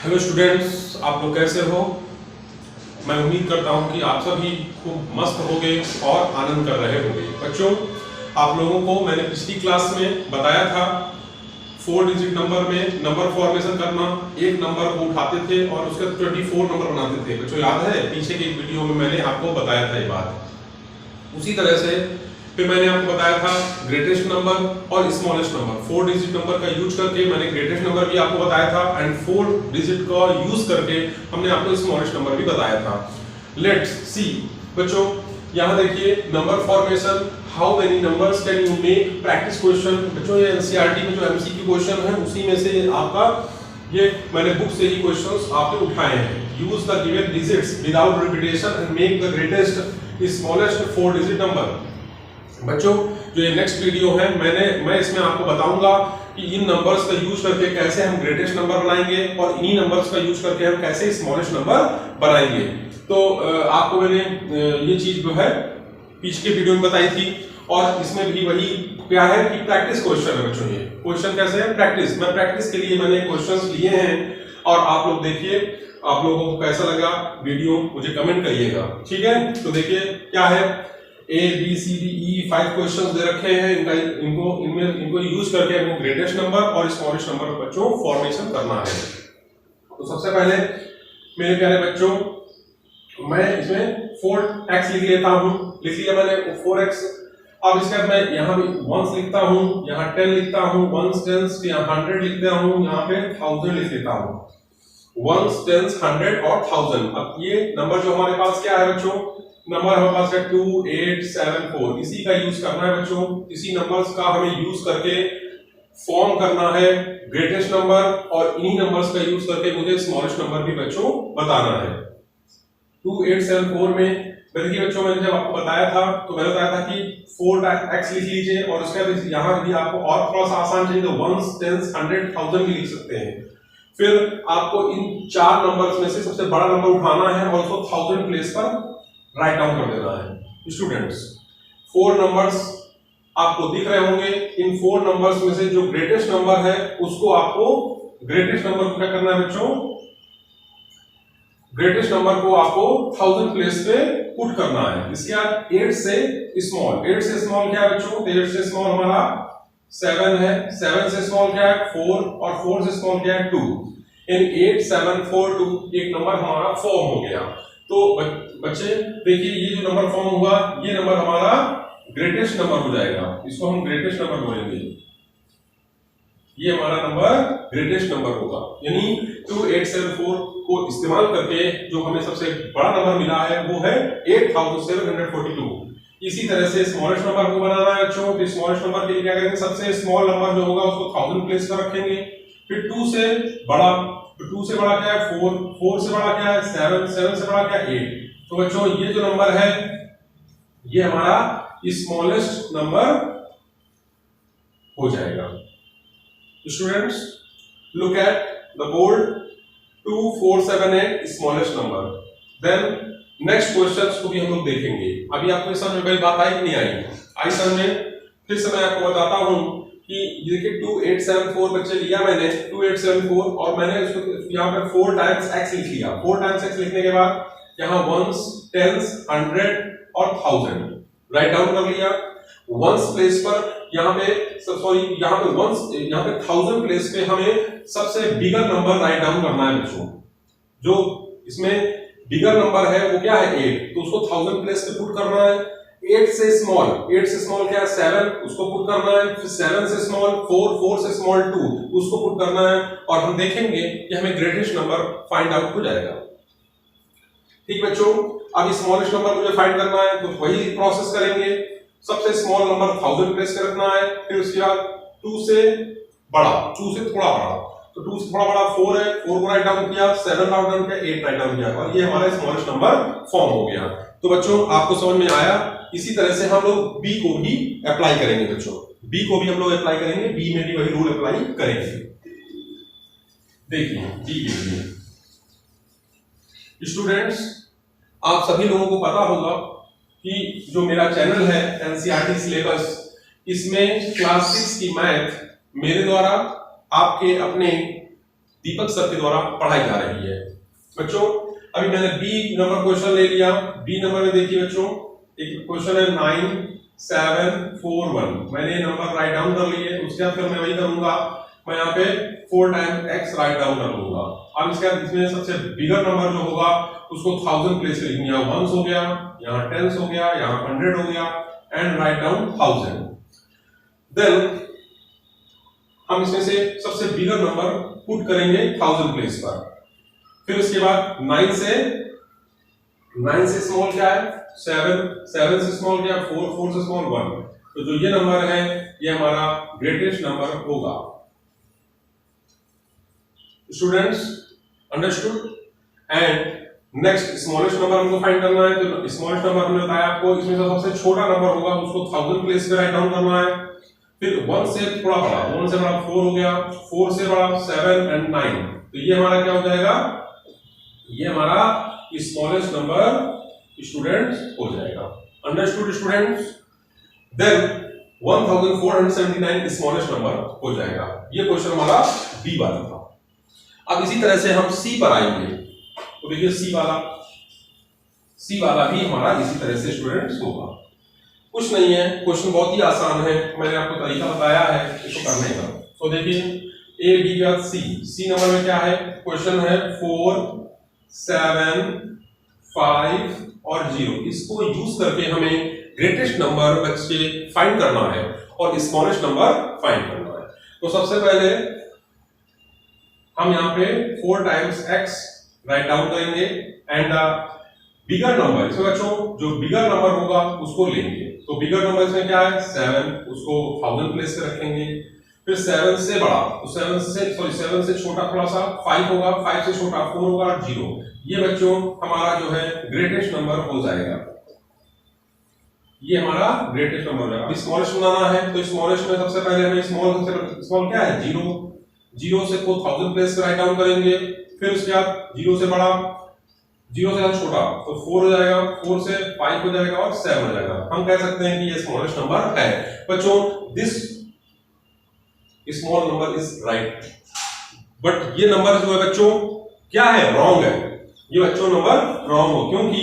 Hello students, आप लोग कैसे हो। मैं उम्मीद करता हूं कि आप सभी खूब मस्त होंगे और आनंद कर रहे होंगे। बच्चों, आप लोगों को मैंने पिछली क्लास में बताया था 4 डिजिट नंबर में नंबर फॉर्मेशन करना। एक नंबर को उठाते थे और उसके 24 नंबर बनाते थे। बच्चों याद है, पीछे की वीडियो में मैंने आपको बताया था ये बात। उसी तरह से फिर मैंने आपको बताया था ग्रेटेस्ट नंबर और स्मॉलेस्ट नंबर। 4 डिजिट नंबर का यूज करके मैंने ग्रेटेस्ट नंबर भी आपको बताया था एंड 4 डिजिट का यूज करके हमने आपको स्मॉलेस्ट नंबर भी बताया था। लेट्स सी बच्चों, यहाँ देखिए number formation, how many numbers can you make, practice question. बच्चों ये एनसीईआरटी में जो एमसीक्यू क्वेश्चन है उसी में से आपका ये मैंने बुक से ही क्वेश्चंस आपने उठाए हैं। Use the given digits without repetition and make the greatest smallest 4 digit number. बच्चों जो ये नेक्स्ट वीडियो है मैं इसमें आपको बताऊंगा कि इन नंबर्स का यूज करके कैसे हम ग्रेटेस्ट नंबर बनाएंगे और इन्हीं नंबर्स का यूज करके हम कैसे स्मॉलेस्ट नंबर बनाएंगे। तो आपको मैंने ये चीज जो है पीछे के वीडियो में बताई थी और इसमें भी वही क्या है कि प्रैक्टिस क्वेश्चन है। बच्चों ये क्वेश्चन कैसे है, प्रैक्टिस। मैं प्रैक्टिस के लिए मैंने क्वेश्चंस लिए हैं और आप लोग देखिए आप लोगों को कैसा लगा वीडियो मुझे कमेंट करिएगा, ठीक है। तो देखिए क्या है, A B C D E 5 questions दे रखे हैं। इनको यूज करके हमको ग्रेटेस्ट नंबर और स्मॉलेस्ट नंबर बच्चों फॉर्मेशन करना है। तो सबसे पहले मेरे प्यारे बच्चों, मैं इसमें 4x लिख लेता हूं। लिख लिया मैंने 4x। अब इसके बाद मैं यहाँ भी 1s लिखता हूँ, यहाँ 10 लिखता हूँ, 1s 10s, यहाँ 100 लिखता हूँ, यहाँ पे 1000 लिख लेता हूँ। 1s 10s 100 और 1000। अब ये नंबर जो हमारे पास क्या है बच्चों, नंबर हमारे पास है 2874। इसी का यूज करना है बच्चों। इसी नंबर्स का हमें यूज करके फॉर्म करना है ग्रेटेस्ट नंबर और इन्हीं नंबर्स का यूज करके मुझे स्मॉलेस्ट नंबर भी बच्चों बताना है। 2874 में देखिए बच्चों, मैंने जब आपको बताया था तो मैंने बताया था कि 4x लिख लीजिए और उसके बाद यहाँ भी आपको और थोड़ा सा आसान चाहिए तो 1s 10s 100 1000 भी लिख सकते हैं। फिर आपको इन 4 नंबर्स में से सबसे बड़ा नंबर उठाना है और उसको 1000 प्लेस पर राइट डाउन कर देना है। स्टूडेंट्स 4 नंबर्स आपको दिख रहे होंगे। इन 4 नंबर्स में से जो ग्रेटेस्ट नंबर है उसको आपको ग्रेटेस्ट नंबर को क्या करना है बच्चों, ग्रेटेस्ट नंबर को आपको 1000 प्लेस पे पुट करना है। इसके बाद 8 से स्मॉल, 8 से स्मॉल क्या है बच्चों, 8 से स्मॉल हमारा 7 है, 7 से स्मॉल क्या है 4 और 4 से स्मॉल क्या है 2। इन 8 7 4 2 एक नंबर हमारा फॉर्म हो गया। तो बच्चे देखिए ये जो नंबर फॉर्म हुआ ये नंबर हमारा ग्रेटेस्ट नंबर हो जाएगा। इसको हम ग्रेटेस्ट नंबर बोलेंगे। ये हमारा नंबर ग्रेटेस्ट नंबर होगा। यानी 2874 को इस्तेमाल करके जो हमें सबसे बड़ा नंबर मिला है वो है 8742। इसी तरह से स्मॉलेस्ट नंबर को बनाना है बच्चों। तो स्मॉलेस्ट नंबर के लिए क्या करेंगे, सबसे स्मॉल नंबर जो होगा उसको 1000 प्लेस पर रखेंगे। फिर 2 से बड़ा, तो 2 से बड़ा क्या है 4, 4 से बड़ा क्या है 7, 7 से बड़ा क्या है 8। तो बच्चों ये जो नंबर है ये हमारा स्मॉलेस्ट नंबर हो जाएगा। Students look at the board, 2478 smallest number. Then next questions को भी हम लोग देखेंगे। अभी आपको समझ में बात आई कि नहीं आई? आई समझ में? फिर से मैं आपको बताता हूं कि देखिए 2874 बच्चे लिया मैंने 2874 और मैंने उसको यहाँ पे 4 टाइम्स x लिख लिया। 4 टाइम्स x लिखने के बाद यहाँ 1s 10s 100 और 1000 राइट डाउन कर लिया। 1s प्लेस पर यहाँ पे यहाँ पे 1000 प्लेस पे हमें सबसे बिगर नंबर राइट डाउन करना है बच्चों। जो इसमें बिगर नंबर है वो क्या है 8, तो उसको 1000 प्लेस पे पुट करना है। 8 से स्मॉल क्या है 7, उसको पुट करना है। फिर 7 से स्मॉल 4, 4 से स्मॉल 2, उसको पुट करना है और हम देखेंगे कि हमें ग्रेटेस्ट नंबर फाइंड आउट हो जाएगा। ठीक बच्चों, अब स्मॉलेस्ट नंबर मुझे फाइंड करना है तो वही प्रोसेस करेंगे। सबसे स्मॉल नंबर 1000 प्लेस पे रखना है। फिर उसके बाद 2 से बड़ा, 2 से थोड़ा बड़ा, तो 2 से थोड़ा बड़ा 4 है, 4 को राइट डाउन किया, 7 राइट डाउन किया, 8 राइट डाउन किया और ये हमारा स्मॉलेस्ट नंबर फॉर्म हो गया। तो बच्चों आपको समझ में आया। इसी तरह से हम लोग बी को भी अप्लाई करेंगे बच्चों। बी को भी हम लोग अप्लाई करेंगे, बी में भी वही रूल अप्लाई करेंगे। देखिए बी के लिए स्टूडेंट्स, आप सभी लोगों को पता होगा कि जो मेरा चैनल है एनसीईआरटी सिलेबस, इसमें क्लास 6 की मैथ मेरे द्वारा आपके अपने दीपक सर के द्वारा पढ़ाई जा रही है। बच्चों अभी मैंने बी नंबर क्वेश्चन ले लिया। बी नंबर में देखिए बच्चों, एक क्वेश्चन है 9741, मैंने नंबर राइट डाउन कर लिए। उसके बाद फिर मैं वही करूंगा, मैं यहाँ पे 4 टाइम्स x राइट डाउन कर लूंगा। अब इसके बाद इसमें सबसे बिगर नंबर जो होगा उसको 1000 प्लेस पे लिखनी है। 1 हो गया, यहाँ 10 हो गया, यहाँ 100 हो गया, एंड राइट डाउन 1000। देन हम इसमें से सबसे बिगर नंबर पुट करेंगे 1000 प्लेस पर। फिर उसके बाद 9 से स्मॉल क्या है 7, 7 से स्मॉल क्या है 4, 4 से स्मॉल 1। तो जो ये नंबर है ये हमारा ग्रेटेस्ट नंबर होगा। Students understood? And next smallest number हमको फाइंड करना है। तो स्मॉलेस्ट नंबर हमने बताया आपको, इसमें से सबसे छोटा नंबर होगा उसको 1000 प्लेस पे राइट डाउन करना है। फिर 1 से थोड़ा बड़ा, 1 से बड़ा 4 हो गया, 4 से बड़ा 7 एंड 9। तो ये हमारा क्या हो जाएगा, ये हमारा स्मॉलेस्ट नंबर स्टूडेंट्स हो जाएगा। Understood students? Then 1479 smallest number हो जाएगा। ये क्वेश्चन हमारा बी वाला था। अब इसी तरह से हम सी पर आएंगे। तो देखिए सी वाला भी हमारा इसी तरह से स्टूडेंट्स होगा। कुछ नहीं है, क्वेश्चन बहुत ही आसान है, मैंने आपको तरीका बताया है इसको करने का। तो देखिए ए बी के बाद सी नंबर में क्या है, क्वेश्चन है 4, 7, 5 और 0। इसको यूज करके हमें ग्रेटेस्ट नंबर बच्चे फाइंड करना है और स्मॉलेस्ट नंबर फाइंड करना है। तो सबसे पहले हम यहाँ पे 4 टाइम्स x राइट डाउन करेंगे एंड बिगर नंबर, इसमें बच्चों जो बिगर नंबर होगा उसको लेंगे। तो बिगर नंबर इसमें क्या है 7, उसको 1000 प्लेस पे रखेंगे। फिर 7 से बड़ा, तो 7 से छोटा थोड़ा सा 5 होगा, 5 से छोटा 4 होगा और 0। ये बच्चों हमारा जो है ग्रेटेस्ट नंबर हो जाएगा। ये हमारा ग्रेटेस्ट नंबर है। अभी स्मॉलेस्ट बनाना है, तो स्मॉलेस्ट में सबसे पहले हमें स्मॉल क्या है 0, 0 से को 1000 प्लेस पे राइट डाउन करेंगे। फिर उसके बाद 0 से बड़ा, 0 से छोटा, तो 4 हो जाएगा, 4 से 5 हो जाएगा और 7 हो जाएगा। हम कह सकते हैं कि ये स्मॉलेस्ट नंबर है। बच्चों this small number is right, but ये नंबर जो है बच्चों क्या है, रॉन्ग है। ये बच्चों नंबर रॉन्ग हो, क्योंकि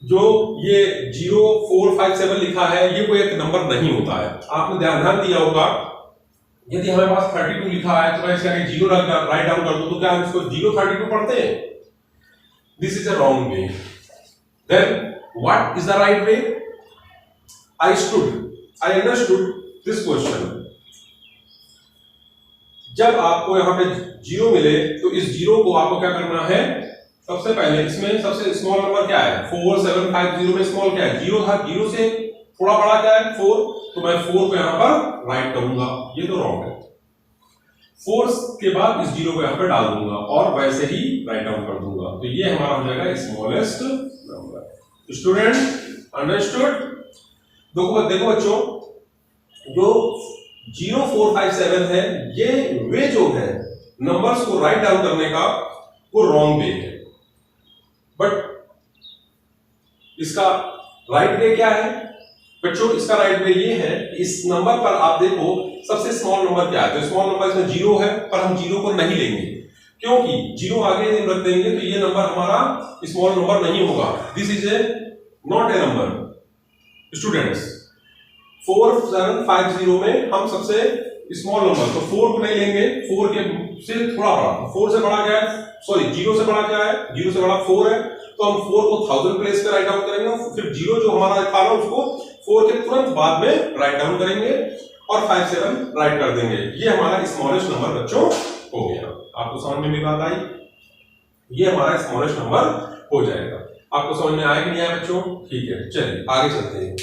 जो ये 0, 4, 5, 7 लिखा है ये कोई एक नंबर नहीं होता है। आपने ध्यान दिया होगा, यदि हमारे पास 32 लिखा है तो मैं इसका 0 राइट डाउन कर दूं तो क्या हम इसको 032 पढ़ते हैं? This is a wrong way. Then what is the right way? I understood this question. जब आपको यहां पे 0 मिले तो इस 0 को आपको क्या करना है, सबसे पहले इसमें सबसे स्मॉल नंबर क्या है 4, 7, 5, 0 में स्मॉल क्या है 0 था, 0 से थोड़ा बड़ा क्या है 4, तो मैं 4 को यहां पर राइट करूंगा। ये तो रॉन्ग है। 4 के बाद इस 0 को यहां पर डाल दूंगा और वैसे ही राइट डाउन कर दूंगा। तो ये हमारा हो जाएगा स्मॉलेस्ट नंबर। Student understood? देखो बच्चों, जो 0, 4, 5, 7 है ये वे जो है नंबर्स को राइट डाउन करने का वो रॉन्ग वे है। बट इसका राइट वे क्या है बच्चों? इसका राइट वे ये है कि इस नंबर पर आप देखो सबसे स्मॉल नंबर क्या है। तो स्मॉल नंबर इसमें 0 है, पर हम 0 को नहीं लेंगे, क्योंकि 0 आगे रख देंगे तो ये नंबर हमारा स्मॉल नंबर नहीं होगा। This is a not a number. Students 4, 7, 5, 0 में हम सबसे स्मॉल नंबर, तो 4 को नहीं लेंगे, 4 के से थोड़ा बड़ा, 4 से बड़ा क्या है, सॉरी 0 से बड़ा क्या है, 0 से बड़ा 4 है, तो हम 4 को 1000 प्लेस पे राइट डाउन करेंगे। फिर 0 जो हमारा था ना उसको 4 के तुरंत बाद में राइट डाउन करेंगे और 5, 7 राइट कर देंगे। ये हमारा स्मॉलेस्ट नंबर बच्चों हो गया। आपको समझ में भी बात आई? ये हमारा स्मॉलेस्ट नंबर हो जाएगा। आपको समझ में आया कि नहीं आया बच्चों? ठीक है, चलिए आगे चलते हैं।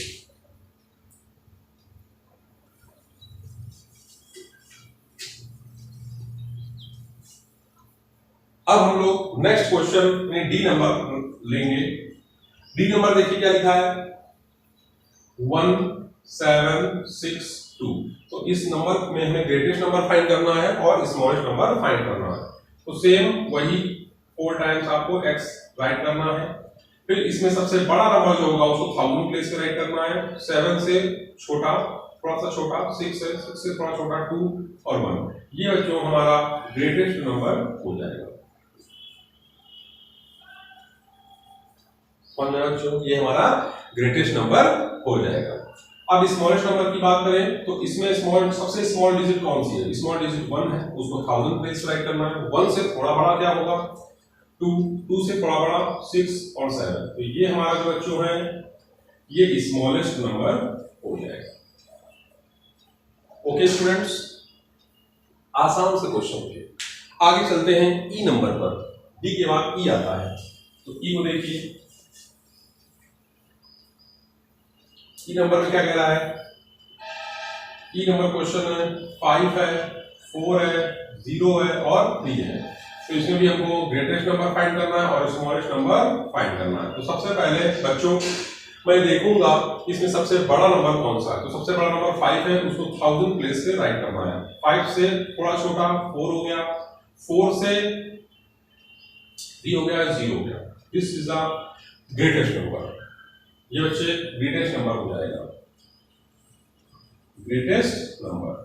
अब हम लोग नेक्स्ट क्वेश्चन में डी नंबर लेंगे। डी नंबर देखिए क्या लिखा है 1762। तो इस नंबर में हमें ग्रेटेस्ट नंबर फाइंड करना है और स्मॉलेस्ट नंबर फाइंड करना है। तो सेम वही 4 टाइम्स आपको x राइट करना है। फिर इसमें सबसे बड़ा नंबर जो होगा उसको 1000 प्लेस पे राइट करना है। 7 से छोटा थोड़ा सा छोटा 6 है, 6 से थोड़ा छोटा 2 और 1, ये बच्चों हमारा ग्रेटेस्ट नंबर हो जाएगा। बच्चों ये हमारा ग्रेटेस्ट नंबर हो जाएगा। अब स्मॉलेस्ट नंबर की बात करें तो इसमें सबसे स्मॉल डिजिट कौन सी है? स्मॉल डिजिट 1 है, उसको 1000 प्लेस राइट करना है। 1 से थोड़ा बड़ा क्या होगा? 2, 2 से थोड़ा बड़ा 6 और 7। तो ये हमारा जो बच्चों है ये स्मॉलेस्ट नंबर हो जाएगा। ओके स्टूडेंट्स, आसान से क्वेश्चन थे। आगे चलते हैं ई नंबर पर। डी के बाद ई आता है, तो ई को देखिए। ई नंबर में क्या कह रहा है? ई नंबर क्वेश्चन है 5 है, 4 है, 0 है और 3 है। तो इसमें भी हमको ग्रेटेस्ट नंबर फाइंड करना है और स्मॉलेस्ट नंबर फाइंड करना है। तो सबसे पहले बच्चों मैं देखूंगा इसमें सबसे बड़ा नंबर कौन सा है। तो सबसे बड़ा नंबर 5 है, उसको 1000 प्लेस से राइट करना है। 5 से थोड़ा छोटा 4 हो गया, 4 से 3 हो गया, 0 हो गया। This is the greatest number. ये बच्चे ग्रेटेस्ट नंबर हो जाएगा, ग्रेटेस्ट नंबर।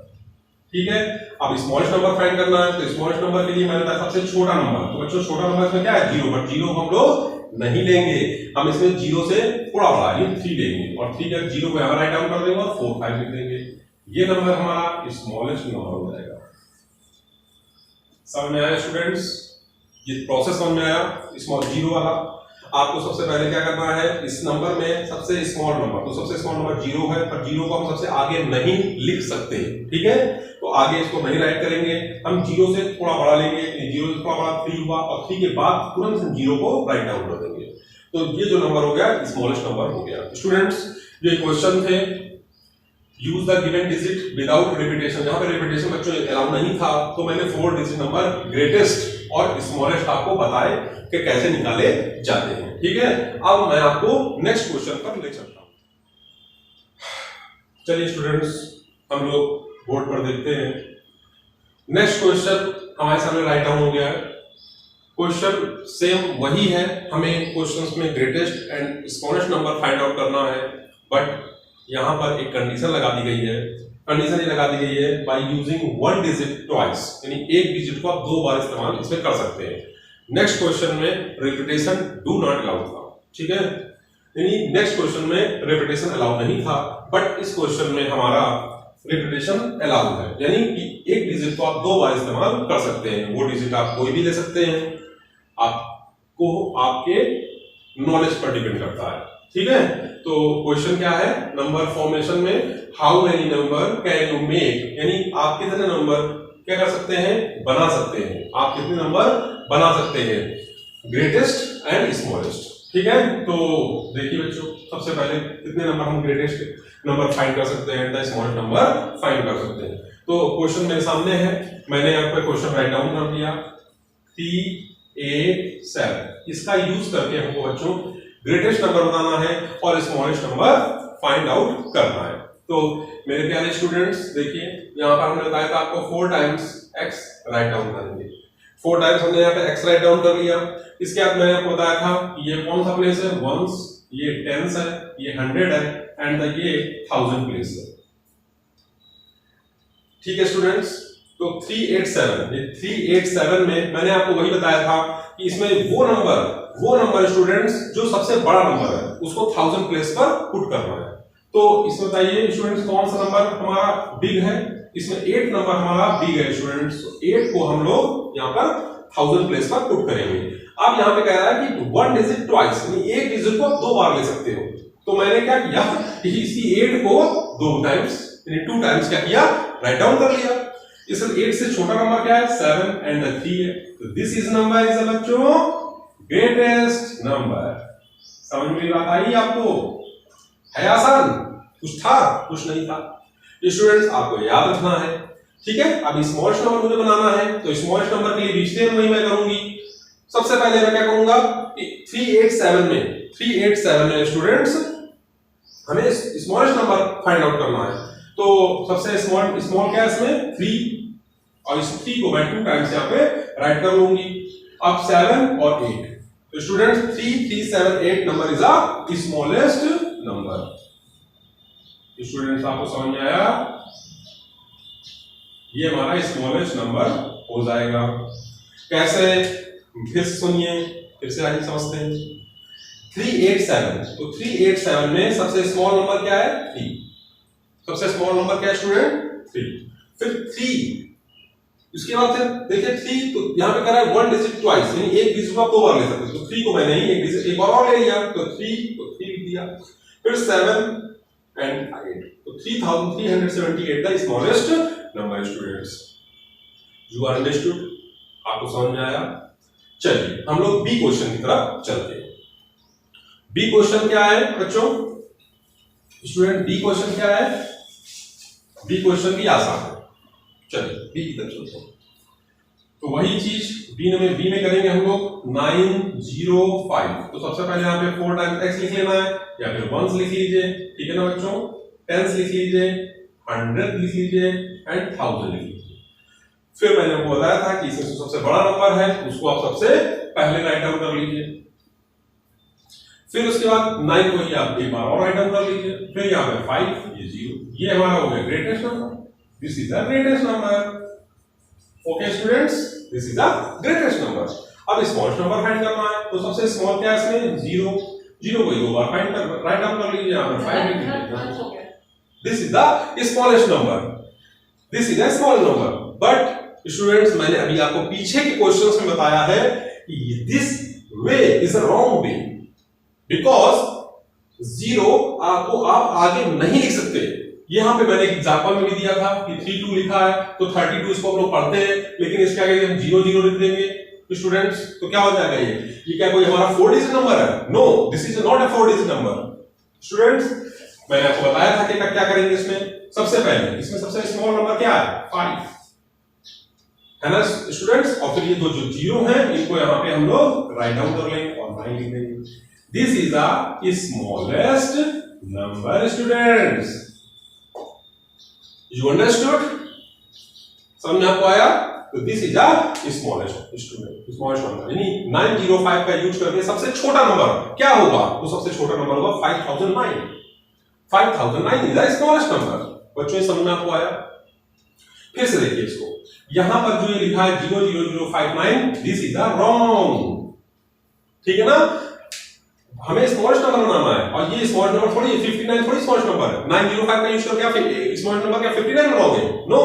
ठीक है, अब स्मॉलेस्ट नंबर फाइंड करना है। तो स्मॉलेस्ट नंबर के लिए मैंने बताया सबसे छोटा नंबर। तो बच्चों छोटा नंबर इसमें क्या है? 0। बट 0 हम लोग नहीं लेंगे, हम इसमें 0 से थोड़ा बड़ा यानी 3 लेंगे और 3 का 0 को यहां राइट डाउन कर देंगे और 4, 5 लिख देंगे। ये नंबर हमारा स्मॉलेस्ट नंबर हो जाएगा। समझ में आया स्टूडेंट्स? ये प्रोसेस समझ में आया? स्मॉल 0 वाला आपको सबसे पहले क्या करना है? इस नंबर में सबसे स्मॉल नंबर, तो सबसे स्मॉल नंबर 0 है, पर 0 को हम सबसे आगे नहीं लिख सकते। ठीक है, तो आगे इसको नहीं राइट करेंगे, हम 0 से थोड़ा बड़ा लेंगे। 0 से थोड़ा बड़ा 3 हुआ और 3 के बाद तुरंत 0 को राइट डाउन कर देंगे। तो ये जो नंबर हो गया स्मॉलेस्ट नंबर हो गया। स्टूडेंट्स जो क्वेश्चन थे, use the given digit without repetition, जहां पे रिपीटेशन बच्चों अलाउ नहीं था तो मैंने 4 डिजिट नंबर ग्रेटेस्ट और स्मॉलेस्ट आपको बताए कि कैसे निकाले जाते हैं। ठीक है, अब मैं आपको नेक्स्ट क्वेश्चन पर ले चलता हूं। चलिए स्टूडेंट्स हम लोग बोर्ड पर देखते हैं। नेक्स्ट क्वेश्चन हमारे सामने राइट डाउन हो गया है। क्वेश्चन सेम वही है, हमें क्वेश्चंस में greatest and smallest number find out करना है, बट यहां पर एक कंडीशन लगा दी गई है। कंडीशन ये लगा दी गई है बाय यूजिंग 1 डिजिट ट्वाइस, यानी एक डिजिट को आप 2 बार इस्तेमाल इसमें कर सकते हैं। नेक्स्ट क्वेश्चन में रिपीटेशन डू नॉट अलाउ था। ठीक है, यानी नेक्स्ट क्वेश्चन में रिपीटेशन अलाउ नहीं था, बट इस क्वेश्चन में हमारा रिपीटेशन अलाउ है, यानी कि एक डिजिट को आप 2 बार इस्तेमाल कर सकते हैं। वो डिजिट आप कोई भी ले सकते हैं, आपको आपके नॉलेज पर डिपेंड करता है। ठीक है, तो क्वेश्चन क्या है? नंबर फॉर्मेशन में how many number can you make, यानी आप कितने नंबर क्या कर सकते हैं? बना सकते हैं। आप कितने नंबर बना सकते हैं? Greatest and smallest. ठीक है, तो देखिए बच्चों सबसे पहले कितने नंबर हम ग्रेटेस्ट नंबर फाइंड कर सकते हैं, द स्मॉलेस्ट नंबर फाइंड कर सकते हैं। तो क्वेश्चन मेरे सामने है, मैंने यहाँ पर क्वेश्चन राइट डाउन कर दिया 3, 8, 7। इसका यूज करके हमको बच्चों ग्रेटेस्ट नंबर बताना है और स्मॉलेस्ट नंबर फाइंड आउट करना है। तो मेरे प्यारे स्टूडेंट्स देखिए, यहाँ पर हमने बताया था आपको 4 टाइम्स x राइट डाउन करेंगे। 4 टाइम्स हमने यहाँ पे x राइट डाउन कर लिया। इसके बाद मैंने आपको बताया था कि ये कौन सा प्लेस है? वंस, ये टेंस है, ये 100 है एंड ये 1000 प्लेस है। ठीक है स्टूडेंट्स, तो 387, ये 387 में मैंने आपको वही बताया था कि इसमें वो नंबर स्टूडेंट्स जो सबसे बड़ा नंबर है उसको 1000 प्लेस पर पुट करना है। तो इसमें बताइए स्टूडेंट्स कौन सा नंबर हमारा बिग है? इसमें 8 नंबर हमारा बिग है स्टूडेंट्स। 8 को हम लोग यहाँ पर 1000 प्लेस पर पुट करेंगे। अब यहाँ पे कह रहा है कि 1 डिजिट ट्वाइस, यानी एक डिजिट को आप 2 बार ले सकते हो। तो मैंने क्या किया, इसी 8 को 2 टाइम्स यानी 2 टाइम्स क्या किया? राइट डाउन कर लिया। इस 8 से छोटा नंबर क्या है? 7 एंड 3 है। तो दिस इज नंबर इज बच्चों ग्रेटेस्ट नंबर। समझ में बात आई आपको? है आसान? कुछ था कुछ नहीं था। स्टूडेंट्स आपको याद रखना है। ठीक है, अब स्मॉलेस्ट नंबर मुझे बनाना है, तो स्मॉलेस्ट नंबर के लिए भी सेम वही मैं करूंगी। सबसे पहले मैं क्या करूंगा कि 387 में स्टूडेंट्स हमें स्मॉलेस्ट नंबर फाइंड आउट करना है। तो सबसे स्मॉल क्या है इसमें? 3, और इस 3 को मैं 2 टाइम्स यहाँ पे राइट कर लूंगी। अब 7 और 8, तो students 3, 3, 7, 8 number is a smallest number. Students आपको समझ में आया? ये हमारा स्मॉलेस्ट नंबर हो जाएगा। कैसे? फिर से सुनिए, फिर से आगे समझते हैं। 387, तो 387 में सबसे स्मॉल नंबर क्या है? 3। सबसे स्मॉल नंबर क्या है स्टूडेंट? 3। फिर 3, इसके बाद फिर देखिए 3, तो यहाँ पे कर रहा है 1 डिजिट ट्वाइस, यानी एक डिजिट को आप 2 बार ले सकते हो। तो 3 को मैंने ही एक डिजिट एक बार और ले लिया, तो 3 लिख दिया। फिर 7 एंड 8, तो 3378 the smallest number students. You are understood? आपको समझ में आया? चलिए हम लोग बी क्वेश्चन की तरफ चलते हैं। बी क्वेश्चन क्या है बच्चों? स्टूडेंट बी क्वेश्चन क्या है? बी क्वेश्चन भी आसान है। चलिए बी की तरफ चलते हैं। तो वही चीज बी में करेंगे हम लोग 905। तो सबसे पहले यहाँ पे 4 टाइम्स x लिख लेना है, या फिर 1s लिख लीजिए, ठीक है ना बच्चों? 10s लिख लीजिए, 100 लिख लीजिए एंड 1000 लिख लीजिए। फिर मैंने आपको बताया था कि इसमें सबसे बड़ा नंबर है उसको आप सबसे पहले राइट डाउन कर लीजिए। फिर उसके बाद 9 को ही आप एक बार और राइट डाउन कर लीजिए। फिर यहाँ पे 5, ये 0, ये हमारा हो गया greatest number. This is the greatest number. Okay students, this is the greatest number. अब स्मॉलेस्ट नंबर फाइंड करना है, तो सबसे स्मॉल क्या है इसमें? 0। 0 को 2 बार फाइंड कर राइट डाउन कर लीजिए, यहाँ पे 5 लिख लीजिए। This is the smallest number, this is the small number. But students मैंने अभी आपको पीछे के क्वेश्चंस में बताया है कि this way is a wrong way, because 0 आपको आप आगे नहीं लिख सकते। यहां पे मैंने एक एग्जांपल में भी दिया था कि 32 लिखा है, तो 32 इसको हम लोग पढ़ते हैं, लेकिन इसके आगे हम 0 0 लिख देंगे तो स्टूडेंट्स तो क्या हो जाएगा? ये क्या कोई हमारा 4 डिजिट नंबर है? No, this is not a 4 digit number. Students मैंने आपको बताया था कि क्या करेंगे इसमें। सबसे पहले इसमें सबसे स्मॉल नंबर क्या है? 5 है ना स्टूडेंट्स। और फिर ये दो जो 0 हैं इनको यहाँ पे हम लोग राइट डाउन कर लेंगे और 9 लिख देंगे। This is the smallest number students. You understood? समझ में आपको आया? तो this is the smallest student, smallest number, यानी 905 का यूज करके सबसे छोटा नंबर क्या होगा? तो सबसे छोटा नंबर होगा 5009। 5009 इज द स्मॉलेस्ट नंबर। बच्चों समझ में आपको आया? फिर से देखिए इसको, यहां पर जो ये लिखा है 00059, दिस इज द रॉन्ग, ठीक है ना? हमें स्मॉलेस्ट नंबर बनाना है, और ये स्मॉलेस्ट नंबर थोड़ी 59 थोड़ी स्मॉलेस्ट नंबर है। 905 का यूज करके आप स्मॉलेस्ट नंबर क्या 59 बनाओगे? नो,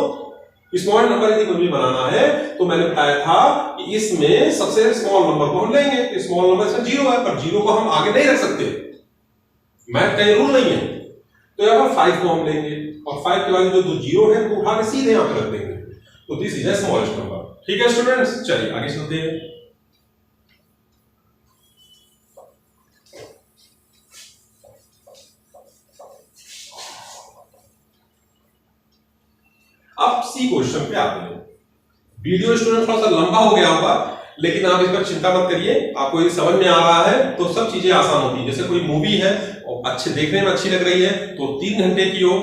स्मॉल नंबर यदि कुछ भी बनाना है तो मैंने बताया था कि इसमें सबसे स्मॉल नंबर को हम लेंगे। स्मॉल नंबर इसमें 0 है, पर 0 को हम आगे नहीं रख सकते, मैथ का रूल नहीं है। तो यहाँ पर 5 को हम लेंगे, और 5 के बाद जो 0 है वो उठा के सीधे यहाँ पर रख देंगे। तो this is the smallest number. ठीक है स्टूडेंट्स, चलिए आगे चलते हैं। अब सी क्वेश्चन पे आते हैं। वीडियो स्टूडेंट थोड़ा सा लंबा हो गया होगा, लेकिन आप इस पर चिंता मत करिए, आपको ये समझ में आ रहा है तो सब चीजें आसान होती है। जैसे कोई मूवी है और अच्छे देखने में अच्छी लग रही है तो 3 घंटे की हो,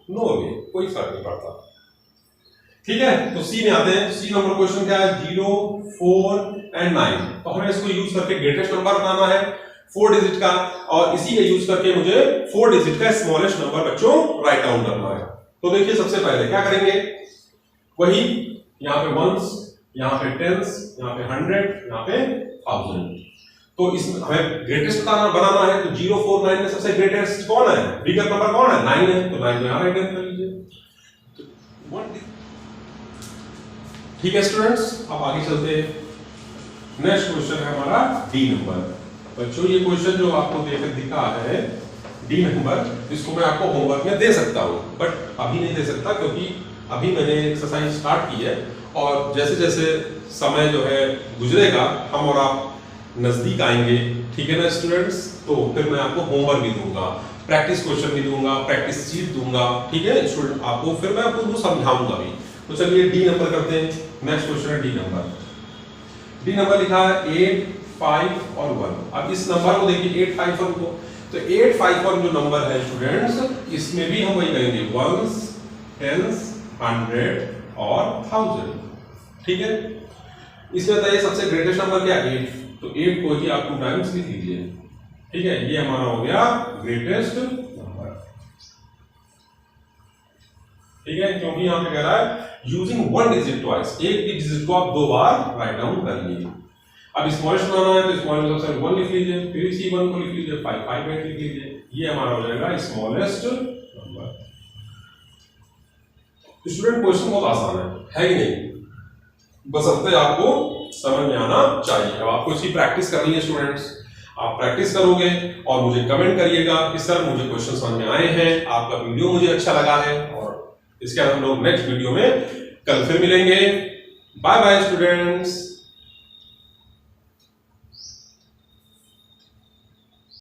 नो वे, कोई फर्क नहीं पड़ता। ठीक है, तो सी में आते हैं। सी नंबर क्वेश्चन क्या है? 0, 4 एंड 9। तो हमें इसको यूज करके ग्रेटेस्ट नंबर बनाना है 4 डिजिट का, और इसी का यूज करके मुझे 4 डिजिट का स्मॉलेस्ट नंबर बच्चों राइट डाउन करना है। तो देखिए सबसे पहले क्या करेंगे, वही यहाँ पे 1s, यहाँ पे 10s, यहाँ पे 100, यहाँ पे 1000। तो इसमें हमें ग्रेटेस्ट बनाना है, तो 0, 4, 9 में सबसे ग्रेटेस्ट कौन है? बिगर नंबर कौन है? 9 है, तो 9 को यहाँ राइट डाउन कर लीजिए। ठीक है स्टूडेंट्स, अब आगे चलते हैं। नेक्स्ट क्वेश्चन है हमारा डी नंबर। बच्चों ये क्वेश्चन जो आपको दिखा है डी नंबर, इसको मैं आपको होमवर्क में दे सकता हूँ, बट अभी नहीं दे सकता क्योंकि अभी मैंने एक्सरसाइज स्टार्ट की है, और जैसे जैसे समय जो है गुजरेगा हम और आप नजदीक आएंगे, ठीक है ना स्टूडेंट्स, तो फिर मैं आपको होमवर्क भी दूंगा, प्रैक्टिस क्वेश्चन भी दूंगा, प्रैक्टिस शीट दूंगा, ठीक है स्टूडेंट आपको, फिर मैं आपको समझाऊंगा भी। तो चलिए डी नंबर करते हैं। नेक्स्ट क्वेश्चन है डी नंबर। डी नंबर लिखा है 8, 5 और 1। अब इस नंबर को देखिए 8, 5 और 1 को, तो 8, 5 और जो नंबर है स्टूडेंट्स, इसमें भी हम वही करेंगे 1s, 10s, 100 और 1000। ठीक है, इसमें बताइए सबसे ग्रेटेस्ट नंबर क्या है? 8। तो 8 को ही आप 2 टाइम्स लिख लीजिए। ठीक है, ये हमारा हो गया ग्रेटेस्ट नंबर। ठीक है, क्योंकि यहाँ पे कह रहा है यूजिंग वन डिजिट ट्वाइस, एक भी डिजिट को आप 2 बार राइट डाउन कर लीजिए। अब स्मॉलेस्ट बनाना है तो स्मॉल में सबसे 1 लिख लीजिए, फिर इसी 1 को लिख लीजिए, 5 5 8 लिख लीजिए, ये हमारा हो जाएगा स्मॉलेस्ट नंबर। स्टूडेंट क्वेश्चन बहुत आसान है कि नहीं, बशर्ते आपको समझ में आना चाहिए। अब आपको इसकी प्रैक्टिस करनी है स्टूडेंट्स, आप प्रैक्टिस करोगे और मुझे कमेंट करिएगा कि सर मुझे क्वेश्चन समझ में आए हैं, आपका वीडियो मुझे अच्छा लगा है, और इसके बाद हम लोग नेक्स्ट वीडियो में कल फिर मिलेंगे। Bye bye students.